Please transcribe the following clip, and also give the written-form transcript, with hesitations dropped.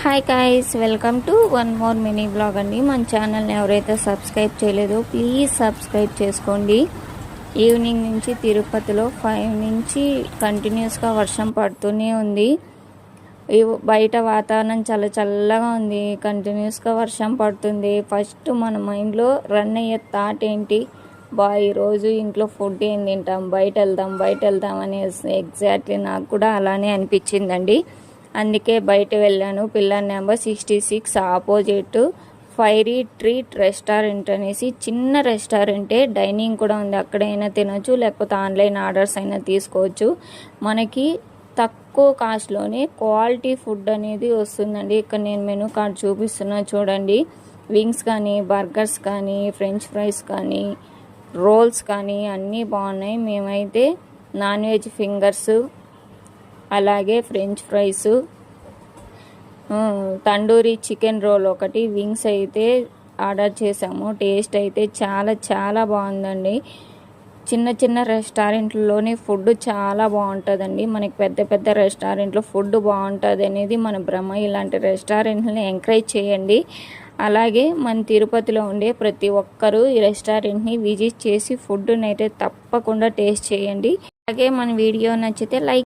Hi guys, welcome to one more mini blog అండి. మన ఛానల్ని ఎవరైతే సబ్స్క్రైబ్ చేయలేదో ప్లీజ్ సబ్స్క్రైబ్ చేసుకోండి. ఈవినింగ్ నుంచి తిరుపతిలో 5 నుంచి కంటిన్యూస్గా వర్షం పడుతూనే ఉంది. బయట వాతావరణం చాలా చల్లగా ఉంది, కంటిన్యూస్గా వర్షం పడుతుంది. ఫస్ట్ మన మైండ్లో రన్ అయ్యే థాట్ ఏంటి, ఈరోజు ఇంట్లో ఫుడ్ ఏం తింటాం, బయట వెళ్దాం అనేసి ఎగ్జాక్ట్లీ నాకు కూడా అలానే అనిపించిందండి. అందుకే బయట వెళ్ళాను. Pillar number 66 opposite fiery treat restaurant అనేసి చిన్న రెస్టారెంటే, డైనింగ్ కూడా ఉంది. అక్కడైనా తినొచ్చు, లేకపోతే ఆన్లైన్ ఆర్డర్స్ అయినా తీసుకోవచ్చు. మనకి తక్కువ కాస్ట్లోనే క్వాలిటీ ఫుడ్ అనేది వస్తుందండి. ఇక్కడ నేను మెనూ కార్డ్ చూపిస్తున్నా చూడండి. వింగ్స్ కానీ, బర్గర్స్ కానీ, ఫ్రెంచ్ ఫ్రైస్ కానీ, రోల్స్ కానీ అన్నీ బాగున్నాయి. మేమైతే నాన్ వెజ్ ఫింగర్స్, అలాగే French fries, tandoori chicken roll ఒకటి, వింగ్స్ అయితే ఆర్డర్ చేసాము. టేస్ట్ అయితే చాలా చాలా బాగుందండి. చిన్న చిన్న రెస్టారెంట్లలోనే ఫుడ్ చాలా బాగుంటుందండి. మనకి పెద్ద పెద్ద రెస్టారెంట్లో ఫుడ్ బాగుంటుంది అనేది మన భ్రమ. ఇలాంటి రెస్టారెంట్లని ఎంకరేజ్ చేయండి. అలాగే మన తిరుపతిలో ఉండే ప్రతి ఒక్కరూ ఈ రెస్టారెంట్ని విజిట్ చేసి ఫుడ్ని అయితే తప్పకుండా టేస్ట్ చేయండి. అలాగే మన వీడియో నచ్చితే లైక్